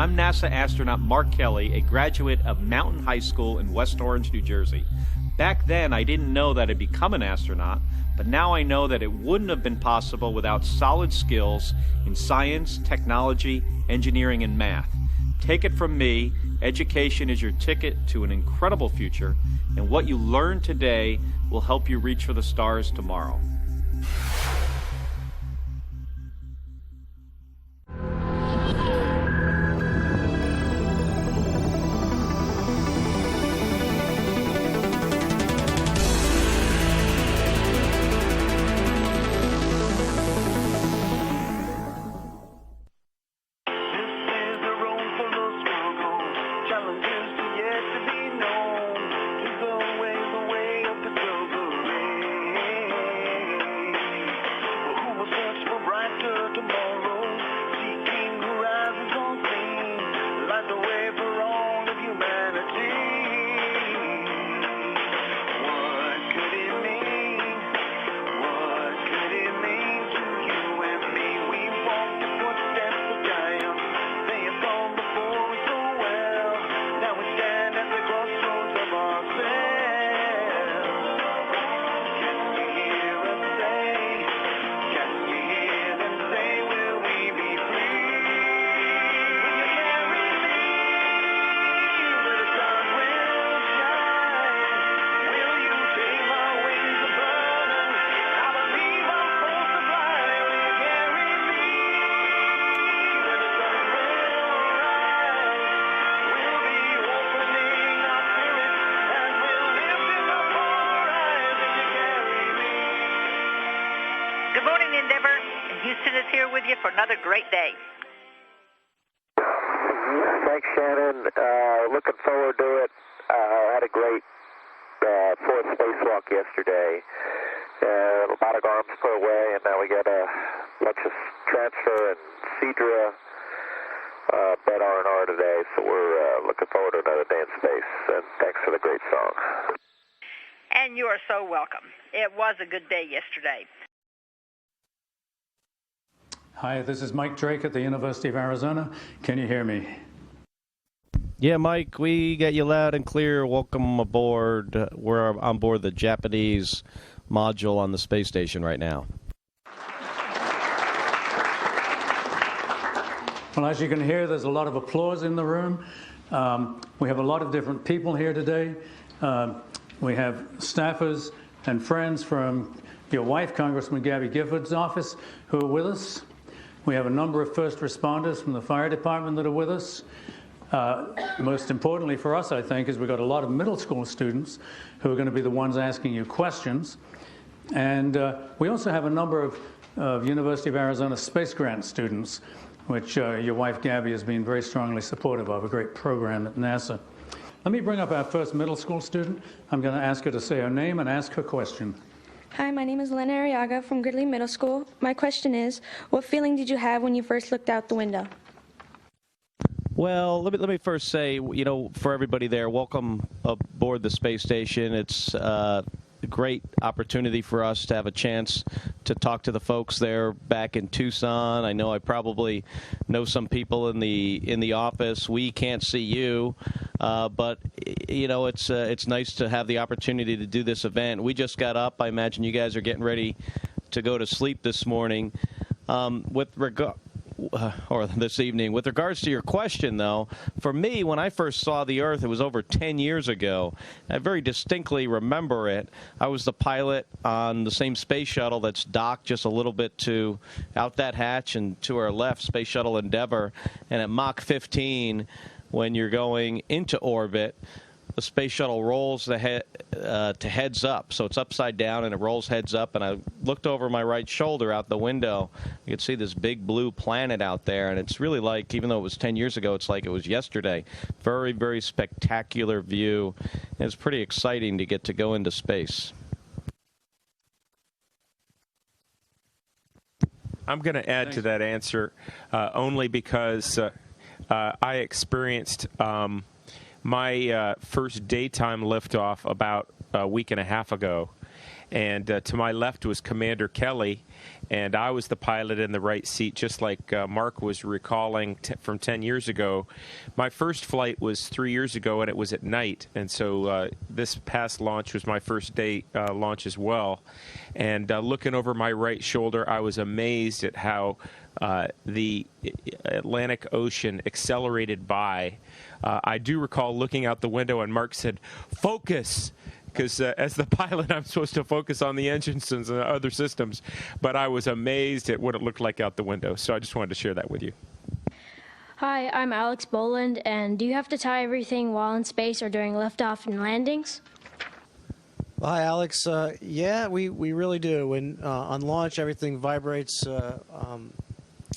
I'm NASA astronaut Mark Kelly, a graduate of Mountain High School in West Orange, New Jersey. Back then, I didn't know that I'd become an astronaut, but now I know that it wouldn't have been possible without solid skills in science, technology, engineering, and math. Take it from me, education is your ticket to an incredible future, and what you learn today will help you reach for the stars tomorrow. For another great day. Thanks, Shannon. Looking forward to it. Had a great fourth spacewalk yesterday. A lot of arms put away, and now we got a bunch of transfer and Cedra bed R&R today, so we're looking forward to another day in space. And thanks for the great song. And you are so welcome. It was a good day yesterday. Hi, this is Mike Drake at the University of Arizona. Can you hear me? Yeah, Mike, we got you loud and clear. Welcome aboard. We're on board the Japanese module on the space station right now. Well, as you can hear, there's a lot of applause in the room. We have a lot of different people here today. We have staffers and friends from your wife, Congressman Gabby Gifford's office, who are with us. We have a number of first responders from the fire department that are with us. Most importantly for us, I think, is we've got a lot of middle school students who are going to be the ones asking you questions. And we also have a number of University of Arizona space grant students, which your wife Gabby has been very strongly supportive of, a great program at NASA. Let me bring up our first middle school student. I'm going to ask her to say her name and ask her question. Hi, my name is Lena Arriaga from Gridley Middle School. My question is, what feeling did you have when you first looked out the window? Well, let me first say, for everybody there, welcome aboard the space station. It's a great opportunity for us to have a chance to talk to the folks there back in Tucson. I know I probably know some people in the office. We can't see you, but it's nice to have the opportunity to do this event. We just got up. I imagine you guys are getting ready to go to sleep this morning. Or this evening. With regards to your question, though, for me, when I first saw the Earth, it was over 10 years ago. I very distinctly remember it. I was the pilot on the same space shuttle that's docked just a little bit to out that hatch and to our left, Space Shuttle Endeavour. And at Mach 15, when you're going into orbit, the space shuttle rolls to heads up, so it's upside down and it rolls heads up. And I looked over my right shoulder out the window. You could see this big blue planet out there, and it's really like, even though it was 10 years ago, it's like it was yesterday. Very, very spectacular view. And it's pretty exciting to get to go into space. I'm going to add to that answer only because I experienced my first daytime liftoff about a week and a half ago, And to my left was Commander Kelly, and I was the pilot in the right seat, just like Mark was recalling from 10 years ago. My first flight was 3 years ago, and it was at night. And so this past launch was my first day launch as well. And looking over my right shoulder, I was amazed at how the Atlantic Ocean accelerated by. I do recall looking out the window, and Mark said, "Focus!" Because as the pilot, I'm supposed to focus on the engines and other systems. But I was amazed at what it looked like out the window. So I just wanted to share that with you. Hi, I'm Alex Boland, and do you have to tie everything while in space or during liftoff and landings? Well, hi, Alex. Yeah, we really do. When on launch, everything vibrates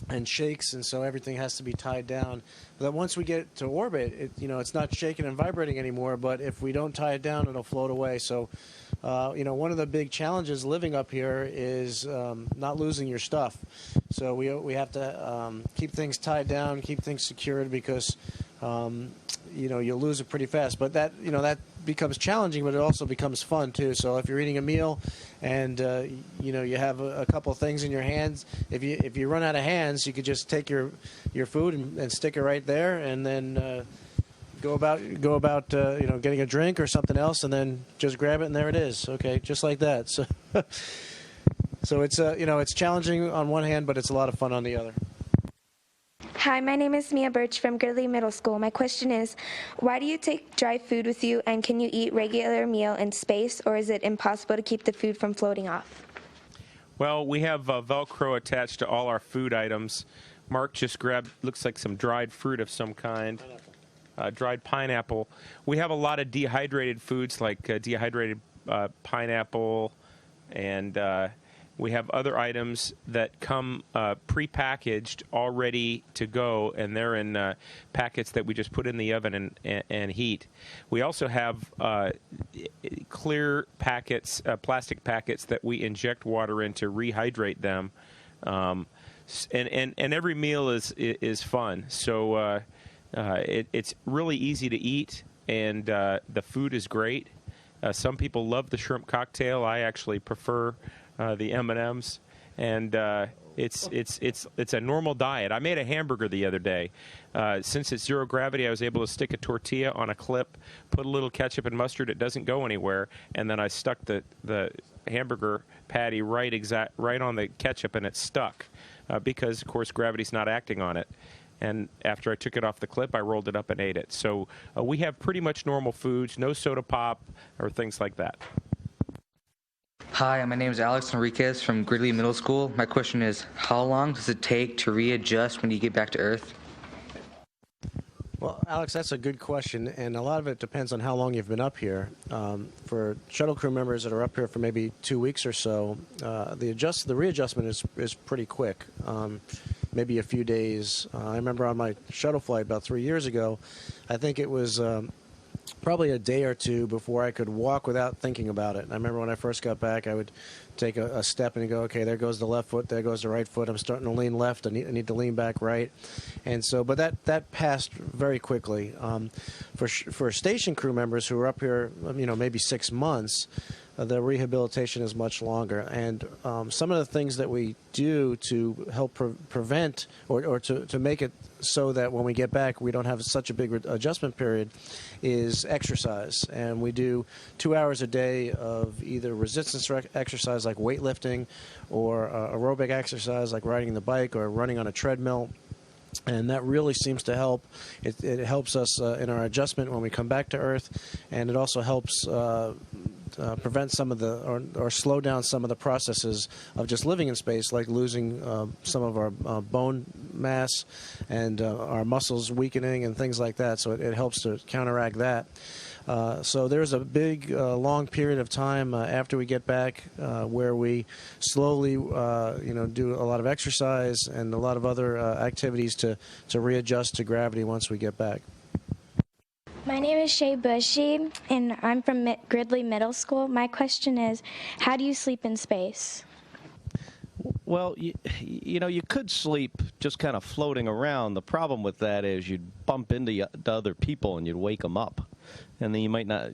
and shakes, and so everything has to be tied down. But once we get to orbit, it's not shaking and vibrating anymore. But if we don't tie it down, it'll float away. So, one of the big challenges living up here is not losing your stuff. So we have to keep things tied down, keep things secured, because you'll lose it pretty fast. But that becomes challenging, but it also becomes fun too. So if you're eating a meal and you have a couple of things in your hands, if you run out of hands, you could just take your food and stick it right there, and then go about getting a drink or something else, and then just grab it, and there it is. Okay, just like that. So so it's challenging on one hand, but it's a lot of fun on the other. Hi, my name is Mia Birch from Gridley Middle School. My question is, why do you take dry food with you, and can you eat regular meal in space, or is it impossible to keep the food from floating off? Well, we have Velcro attached to all our food items. Mark just grabbed, looks like some dried fruit of some kind. Dried pineapple. We have a lot of dehydrated foods like dehydrated pineapple, and we have other items that come pre-packaged, all ready to go, and they're in packets that we just put in the oven and heat. We also have clear packets, plastic packets that we inject water in to rehydrate them. And every meal is fun. So it's really easy to eat, and the food is great. Some people love the shrimp cocktail. I actually prefer the M&Ms, and it's a normal diet. I made a hamburger the other day. Since it's zero gravity, I was able to stick a tortilla on a clip, put a little ketchup and mustard. It doesn't go anywhere, and then I stuck the hamburger patty right on the ketchup, and it stuck because, of course, gravity's not acting on it. And after I took it off the clip, I rolled it up and ate it. So we have pretty much normal foods, no soda pop or things like that. Hi, my name is Alex Enriquez from Gridley Middle School. My question is, how long does it take to readjust when you get back to Earth? Well, Alex, that's a good question, and a lot of it depends on how long you've been up here. For shuttle crew members that are up here for maybe 2 weeks or so, the readjustment is pretty quick, maybe a few days. I remember on my shuttle flight about 3 years ago, I think it was probably a day or two before I could walk without thinking about it. And I remember when I first got back, I would take a step and go, okay, there goes the left foot, there goes the right foot. I'm starting to lean left. I need to lean back right. And so, but that passed very quickly. For station crew members who are up here, maybe 6 months, the rehabilitation is much longer. And some of the things that we do to help prevent or to make it so that when we get back we don't have such a big adjustment period is exercise. And we do 2 hours a day of either resistance exercise like weightlifting or aerobic exercise like riding the bike or running on a treadmill. And that really seems to help. It helps us in our adjustment when we come back to Earth, and it also helps prevent some of the or slow down some of the processes of just living in space, like losing some of our bone mass and our muscles weakening and things like that. So it helps to counteract that. So there's a big, long period of time after we get back where we slowly, do a lot of exercise and a lot of other activities to readjust to gravity once we get back. My name is Shay Bushy, and I'm from Gridley Middle School. My question is, how do you sleep in space? Well, you could sleep just kind of floating around. The problem with that is you'd bump into other people and you'd wake them up. And then you might not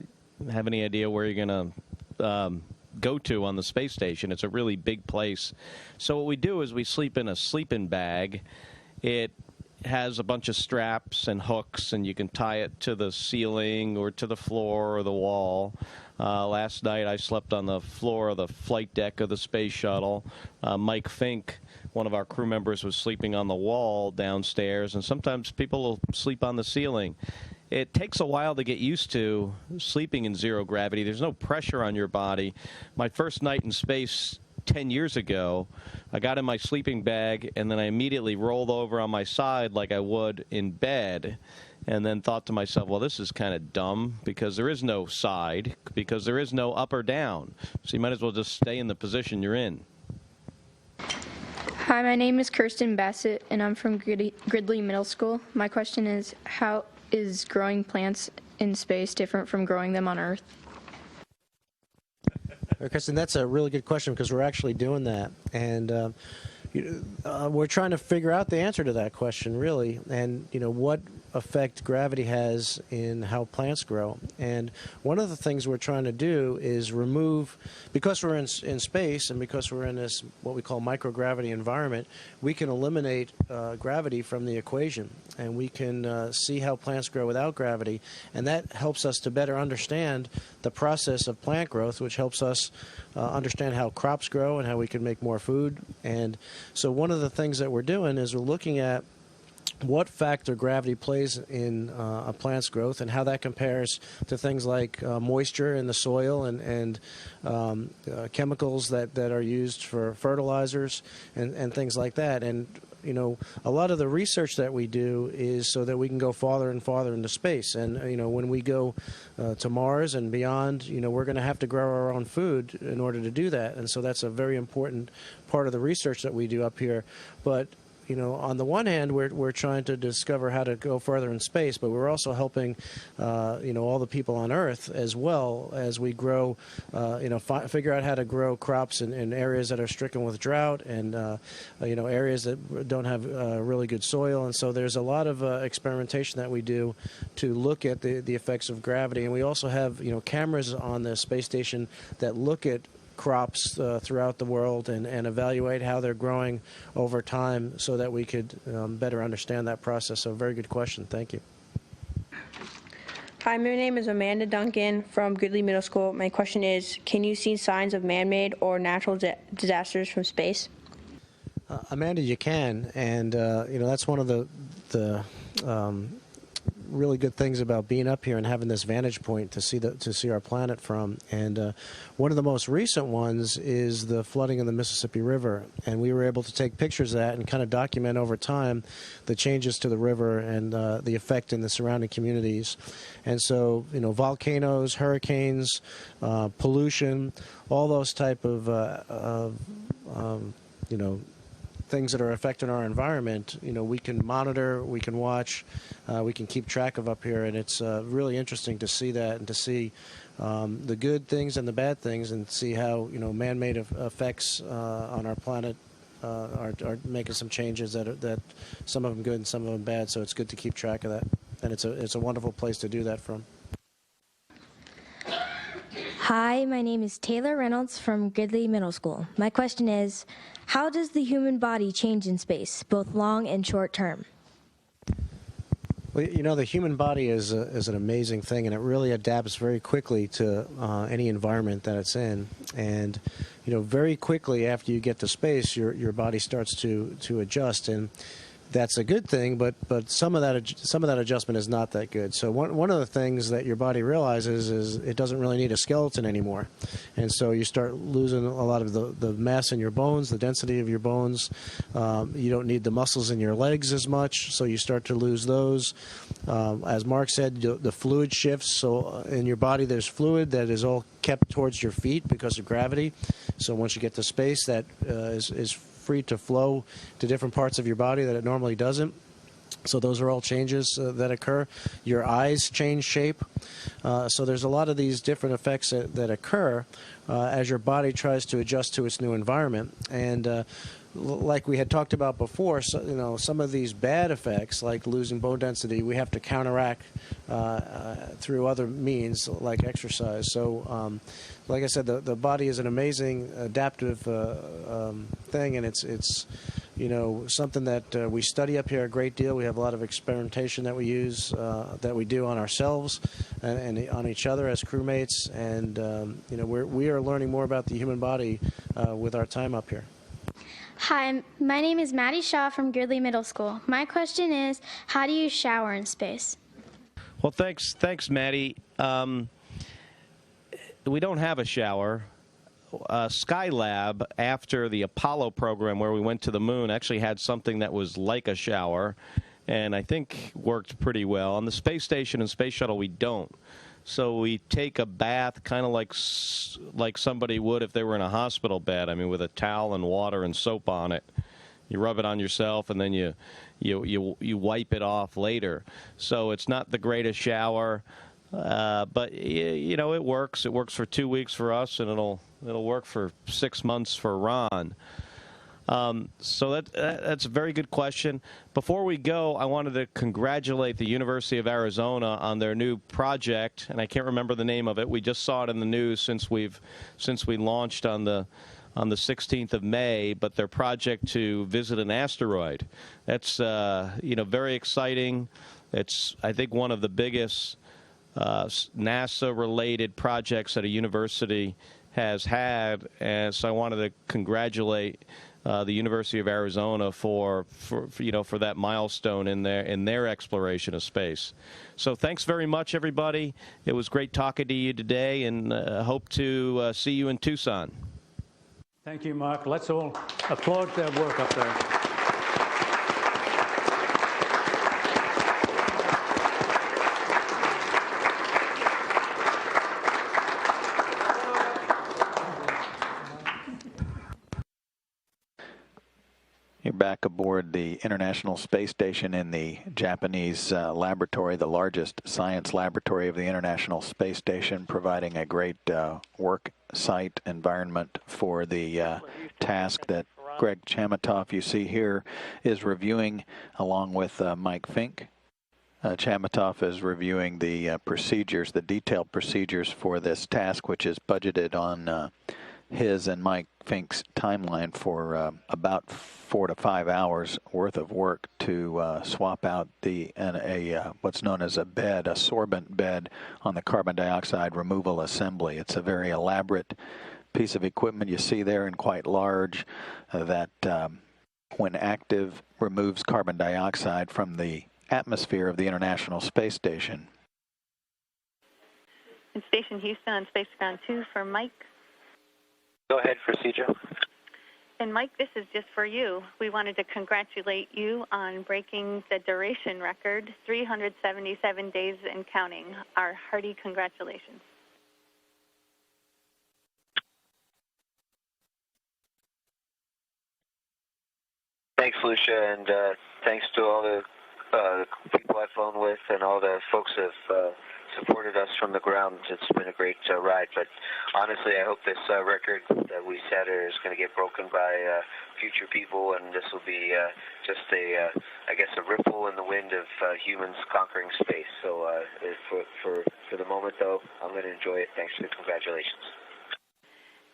have any idea where you're going to go to on the space station. It's a really big place. So what we do is we sleep in a sleeping bag. It has a bunch of straps and hooks, and you can tie it to the ceiling or to the floor or the wall. Last night I slept on the floor of the flight deck of the space shuttle. Mike Fink, one of our crew members, was sleeping on the wall downstairs, and sometimes people will sleep on the ceiling. It takes a while to get used to sleeping in zero gravity. There's no pressure on your body. My first night in space 10 years ago, I got in my sleeping bag, and then I immediately rolled over on my side like I would in bed, and then thought to myself, well, this is kind of dumb, because there is no side, because there is no up or down. So you might as well just stay in the position you're in. Hi, my name is Kirsten Bassett, and I'm from Gridley Middle School. My question is, how is growing plants in space different from growing them on Earth? Kristen, that's a really good question, because we're actually doing that. And we're trying to figure out the answer to that question, really, and what effect gravity has in how plants grow. And one of the things we're trying to do is remove, because we're in space and because we're in this what we call microgravity environment, we can eliminate gravity from the equation, and we can see how plants grow without gravity, and that helps us to better understand the process of plant growth, which helps us understand how crops grow and how we can make more food. And so one of the things that we're doing is we're looking at what factor gravity plays in a plant's growth and how that compares to things like moisture in the soil and chemicals that are used for fertilizers and things like that. And a lot of the research that we do is so that we can go farther and farther into space. And when we go to Mars and beyond, we're going to have to grow our own food in order to do that. And so that's a very important part of the research that we do up here. But on the one hand, we're trying to discover how to go further in space, but we're also helping, all the people on Earth as well as we grow, figure out how to grow crops in areas that are stricken with drought and, areas that don't have really good soil. And so there's a lot of experimentation that we do to look at the effects of gravity. And we also have, cameras on the space station that look at crops throughout the world and evaluate how they're growing over time so that we could better understand that process. So very good question. Thank you. Hi, my name is Amanda Duncan from Gridley Middle School. My question is, can you see signs of man-made or natural disasters from space? Amanda, you can, and that's one of the really good things about being up here and having this vantage point to see our planet from. And one of the most recent ones is the flooding in the Mississippi River, and we were able to take pictures of that and kind of document over time the changes to the river and the effect in the surrounding communities. And so, volcanoes, hurricanes, pollution, all those type of things that are affecting our environment, we can monitor, we can watch, we can keep track of up here, and it's really interesting to see that and to see the good things and the bad things and see how man-made effects on our planet are making some changes that some of them good and some of them bad. So it's good to keep track of that, and it's a wonderful place to do that from. Hi, my name is Taylor Reynolds from Gridley Middle School. My question is, how does the human body change in space, both long and short term? Well, the human body is an amazing thing, and it really adapts very quickly to any environment that it's in. And very quickly after you get to space, your body starts to adjust, and that's a good thing, but some of that adjustment is not that good. So one of the things that your body realizes is it doesn't really need a skeleton anymore, and so you start losing a lot of the mass in your bones, the density of your bones. You don't need the muscles in your legs as much, so you start to lose those. As Mark said, the fluid shifts. So in your body, there's fluid that is all kept towards your feet because of gravity. So once you get to space, that is free to flow to different parts of your body that it normally doesn't. So those are all changes that occur. Your eyes change shape. So there's a lot of these different effects that occur as your body tries to adjust to its new environment. And like we had talked about before, so, some of these bad effects, like losing bone density, we have to counteract through other means, like exercise. So, like I said, the body is an amazing adaptive thing, and it's something that we study up here a great deal. We have a lot of experimentation that we use, that we do on ourselves and on each other as crewmates, and we are learning more about the human body with our time up here. Hi, my name is Maddie Shaw from Gridley Middle School. My question is, how do you shower in space? Well, thanks, Maddie. We don't have a shower. Skylab, after the Apollo program where we went to the moon, actually had something that was like a shower, and I think worked pretty well. On the space station and space shuttle, we don't. So we take a bath kind of like somebody would if they were in a hospital bed. I mean, with a towel and water and soap on it. You rub it on yourself, and then you wipe it off later. So it's not the greatest shower, but it works. It works for 2 weeks for us, and it'll work for 6 months for Ron. So that's a very good question. Before we go, I wanted to congratulate the University of Arizona on their new project, and I can't remember the name of it. We just saw it in the news since we launched on the 16th of May, but their project to visit an asteroid. That's very exciting. It's, I think, one of the biggest NASA-related projects that a university has had, and so I wanted to congratulate the University of Arizona for that milestone in their exploration of space. So thanks very much, everybody. It was great talking to you today, and hope to see you in Tucson. Thank you, Mark. Let's all applaud their work up there. You're back aboard the International Space Station in the Japanese laboratory, the largest science laboratory of the International Space Station, providing a great work site environment for the task that Greg Chamitoff, you see here, is reviewing along with Mike Fink. Chamitoff is reviewing the procedures, the detailed procedures for this task, which is budgeted on his and Mike Fink's timeline for about 4 to 5 hours worth of work to swap out what's known as a bed, a sorbent bed on the carbon dioxide removal assembly. It's a very elaborate piece of equipment you see there, and quite large, that when active removes carbon dioxide from the atmosphere of the International Space Station. In Station Houston on Space Ground 2 for Mike. Go ahead, procedure. And Mike, this is just for you. We wanted to congratulate you on breaking the duration record, 377 days and counting. Our hearty congratulations. Thanks, Lucia, and thanks to all the people I've flown with and all the folks that have supported us from the ground. It's been a great ride, but honestly, I hope this record that we set is going to get broken by future people, and this will be just a ripple in the wind of humans conquering space. So for the moment, though, I'm going to enjoy it. Thanks for the congratulations.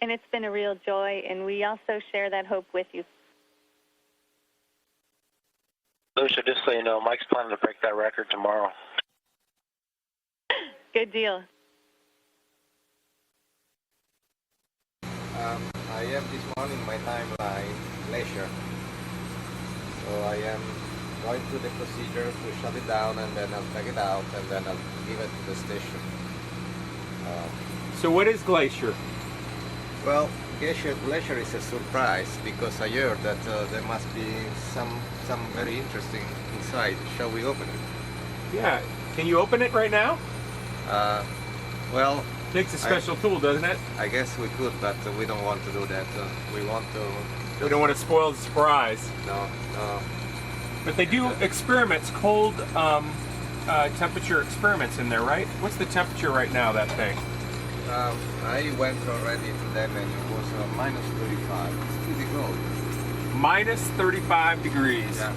And it's been a real joy, and we also share that hope with you. Lucia, just so you know, Mike's planning to break that record tomorrow. Good deal. I am this morning my timeline glacier. So I am going through the procedure to shut it down, and then I'll take it out, and then I'll give it to the station. So what is glacier? Well, glacier is a surprise, because I heard that there must be some very interesting inside. Shall we open it? Yeah. Can you open it right now? Well, takes a special tool, doesn't it? I guess we could, but we don't want to do that. We want to. We don't want to spoil the surprise. No. But they do experiments, cold temperature experiments in there, right? What's the temperature right now, that thing? I went already to them, and it was -35. It's pretty cold. minus 35 degrees. Yeah.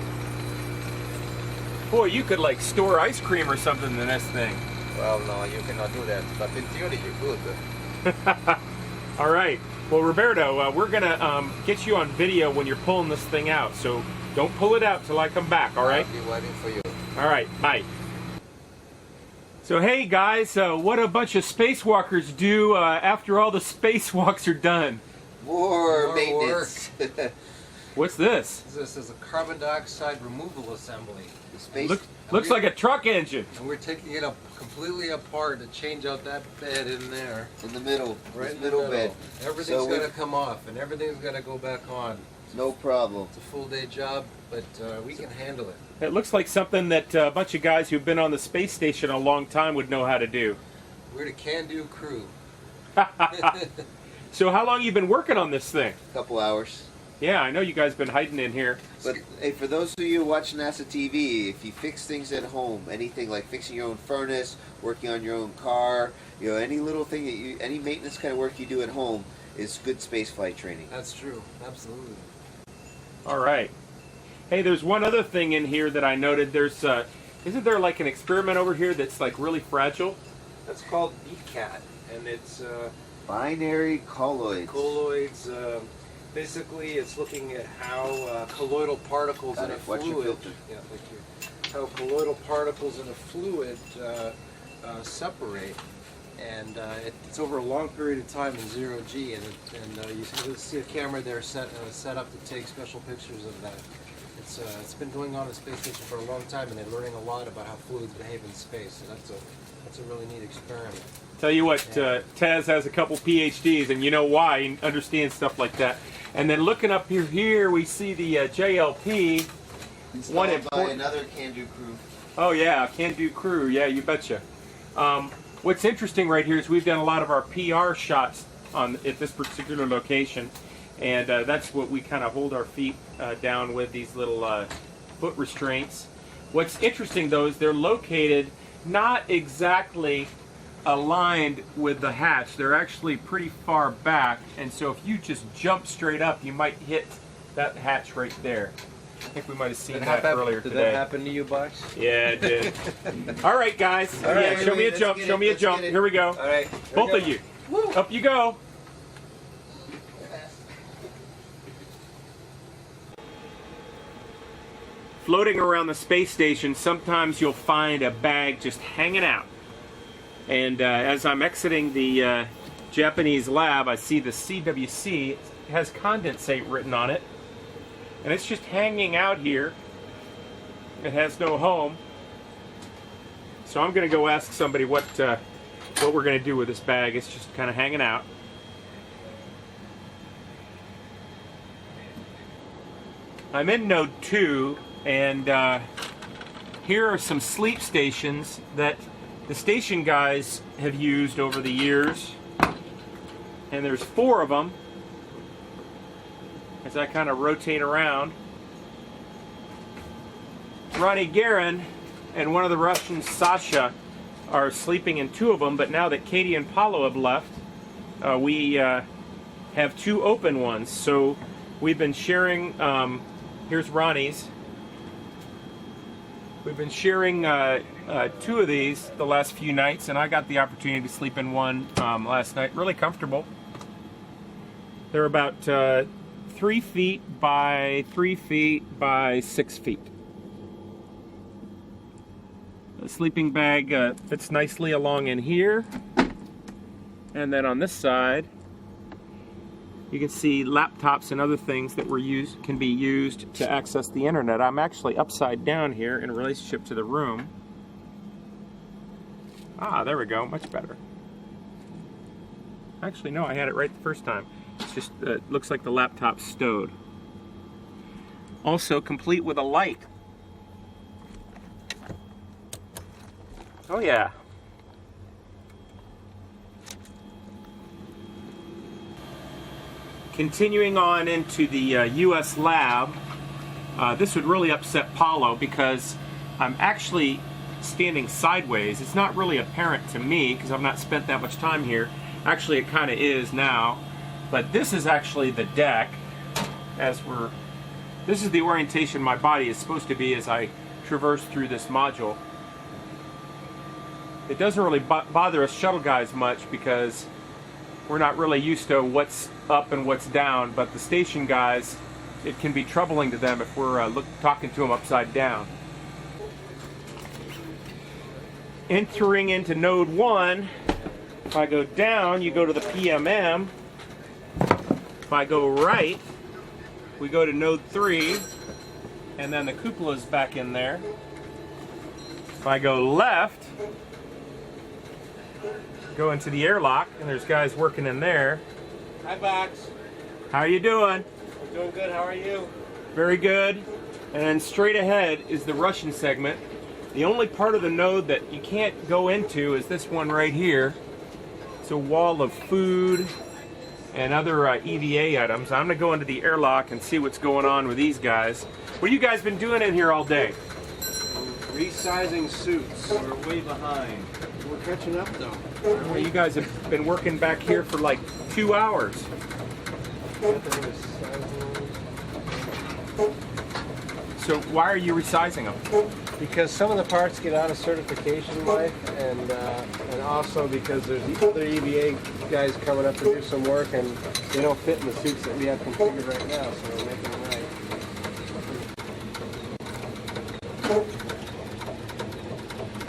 Boy, you could like store ice cream or something in this thing. Well, no, you cannot do that, but in theory you could. All right. Well, Roberto, we're going to get you on video when you're pulling this thing out, so don't pull it out till I come back, all right? I'll be waiting for you. All right, bye. So, hey, guys, what a bunch of spacewalkers do after all the spacewalks are done. More maintenance. What's this? This is a carbon dioxide removal assembly. The space looks like a truck engine. And we're taking it up completely apart to change out that bed in there. In the middle. Right in the middle bed. Everything's So going to come off and everything's going to go back on. No problem. It's a full day job, but we can handle it. It looks like something that a bunch of guys who've been on the space station a long time would know how to do. We're the can-do crew. So how long you been working on this thing? A couple hours. Yeah, I know you guys been hiding in here. But hey, for those of you who watch NASA TV, if you fix things at home, anything like fixing your own furnace, working on your own car, you know, any little thing that you, any maintenance kind of work you do at home is good spaceflight training. That's true, absolutely. All right. Hey, there's one other thing in here that I noted. There's, isn't there like an experiment over here that's like really fragile? That's called BCAT, and it's binary colloids. Colloids. Basically, it's looking at how colloidal particles in a fluid. Yeah, thank you. How colloidal particles in a fluid separate, and it's over a long period of time in 0G, and you see a camera there set up to take special pictures of that. It's been going on in the space station for a long time, and they're learning a lot about how fluids behave in space. So that's a really neat experiment. Tell you what, Taz has a couple PhDs, and you know why. He understands stuff like that. And then looking up here we see the JLP. Installed by another can-do crew. Oh yeah, can-do crew. Yeah, you betcha. What's interesting right here is we've done a lot of our PR shots at this particular location, and that's what we kind of hold our feet down with, these little foot restraints. What's interesting though is they're located not exactly aligned with the hatch. They're actually pretty far back, and so if you just jump straight up, you might hit that hatch right there. I think we might have seen that earlier today. Did that happen to you, Bucks? Yeah, it did. All right, guys. All right, yeah, show me a jump. Show me a jump. Here we go. All right. Both of you. Woo. Up you go. Floating around the space station, sometimes you'll find a bag just hanging out. And as I'm exiting the Japanese lab, I see the CWC. It has condensate written on it. And it's just hanging out here. It has no home. So I'm going to go ask somebody what we're going to do with this bag. It's just kind of hanging out. I'm in Node 2, and here are some sleep stations that the station guys have used over the years, and there's 4 of them. As I kind of rotate around, Ronnie Guerin and one of the Russians, Sasha, are sleeping in 2 of them, but now that Katie and Paulo have left, we have 2 open ones. So we've been sharing, here's Ronnie's. We've been sharing 2 of these the last few nights, and I got the opportunity to sleep in one last night. Really comfortable. They're about 3 feet by 3 feet by 6 feet. The sleeping bag fits nicely along in here. And then on this side, you can see laptops and other things that can be used to access the internet. I'm actually upside down here in relationship to the room. Ah, there we go, much better. Actually, no, I had it right the first time. It's just, looks like the laptop's stowed. Also complete with a light. Oh yeah. Continuing on into the US lab, this would really upset Paulo because I'm actually standing sideways. It's not really apparent to me because I've not spent that much time here. Actually, it kind of is now. But this is actually the deck as we're This is the orientation my body is supposed to be as I traverse through this module. It doesn't really bother us shuttle guys much because we're not really used to what's up and what's down, but the station guys, it can be troubling to them if we're talking to them upside down. Entering into node 1, if I go down, you go to the PMM. If I go right, we go to node 3, and then the cupola's back in there. If I go left, go into the airlock, and there's guys working in there. Hi, Box. How are you doing? I'm doing good. How are you? Very good. And then straight ahead is the Russian segment. The only part of the node that you can't go into is this one right here. It's a wall of food and other EVA items. I'm going to go into the airlock and see what's going on with these guys. What have you guys been doing in here all day? Resizing suits. We're way behind. We're catching up, though. Well, you guys have been working back here for like 2 hours. So why are you resizing them? Because some of the parts get out of certification life, and also because there's other EVA guys coming up to do some work, and they don't fit in the suits that we have configured right now, so we're making them right.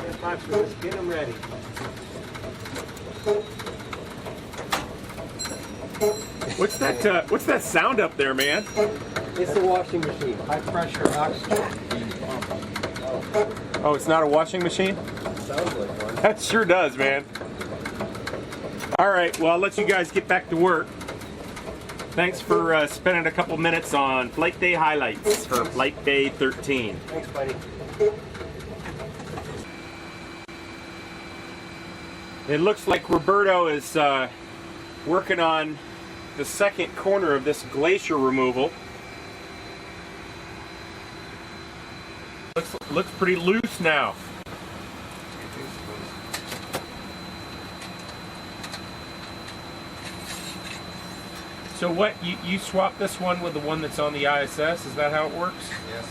Yeah, Pops, let's get them ready. What's that sound up there, man? It's the washing machine. High pressure oxygen being pumped. Oh, it's not a washing machine? Sounds like one. That sure does, man. All right, well, I'll let you guys get back to work. Thanks for spending a couple minutes on Flight Day highlights for Flight Day 13. Thanks, buddy. It looks like Roberto is working on the second corner of this glacier removal. Looks pretty loose now. So what, you swap this one with the one that's on the ISS? Is that how it works? Yes.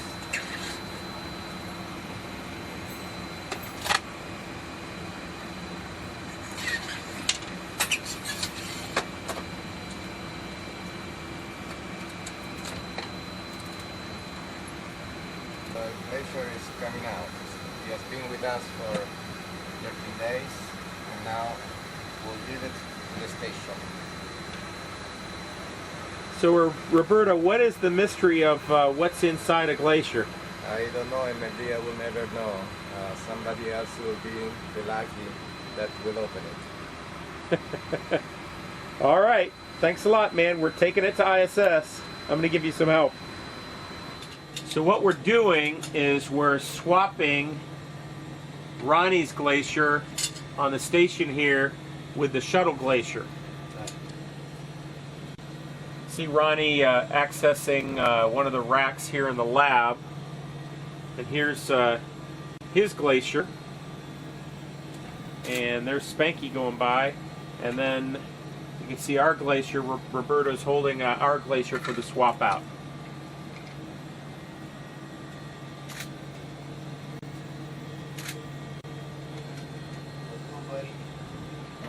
The glacier is coming out. He has been with us for 13 days, and now we'll give it to the station. So, Roberta, what is the mystery of what's inside a glacier? I don't know, and maybe I will never know. Somebody else will be the lucky that will open it. All right. Thanks a lot, man. We're taking it to ISS. I'm going to give you some help. So what we're doing is we're swapping Ronnie's glacier on the station here with the shuttle glacier. See Ronnie accessing one of the racks here in the lab. And here's his glacier. And there's Spanky going by. And then you can see our glacier. Roberto's holding our glacier for the swap out.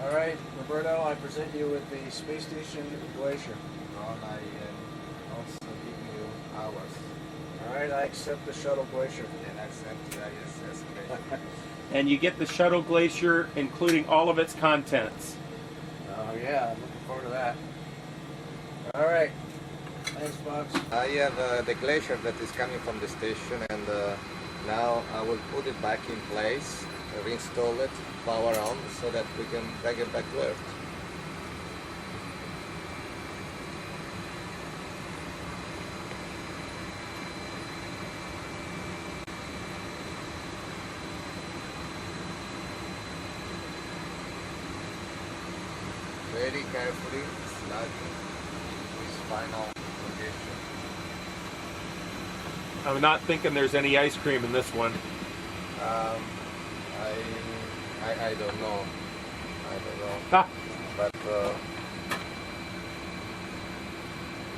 All right, Roberto, I present you with the Space Station Glacier. Ron, I also give you ours. All right, I accept the shuttle glacier. And I accept the ISS glacier. And you get the shuttle glacier, including all of its contents. Oh yeah, I'm looking forward to that. All right, thanks, Fox. I have the glacier that is coming from the station, and now I will put it back in place, reinstall it, power on, so that we can bring it back to Earth. Very carefully sliding to its final location. I'm not thinking there's any ice cream in this one. I don't know. I don't know. But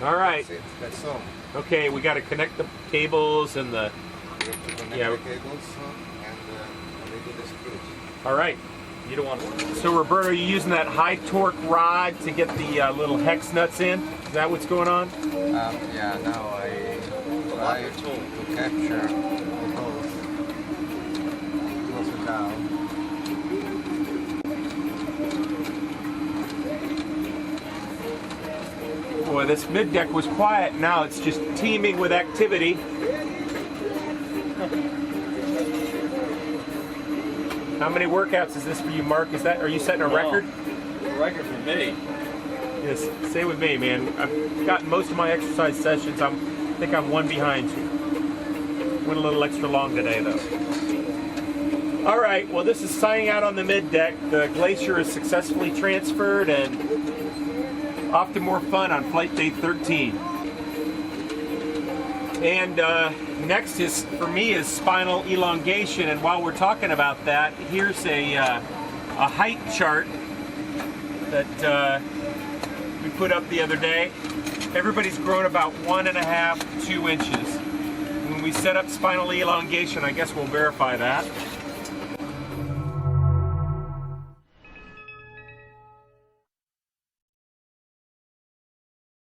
All right. That's it. That's all. Okay, we got to connect the cables and the. We have to connect Yeah. the cables and redo the screws. All right. You don't want to. So Roberto, are you using that high torque rod to get the little hex nuts in? Is that what's going on? Yeah. Now I try to capture the holes. Close it down. Boy, this mid-deck was quiet. Now it's just teeming with activity. How many workouts is this for you, Mark? Are you setting a record? A record for me. Yes, stay with me, man. I've gotten most of my exercise sessions. I think I'm one behind you. Went a little extra long today, though. All right, well, this is signing out on the mid-deck. The glacier is successfully transferred and off to more fun on flight day 13. And next is, for me, is spinal elongation. And while we're talking about that, here's a height chart that we put up the other day. Everybody's grown about 1.5 to 2 inches. When we set up spinal elongation, I guess we'll verify that.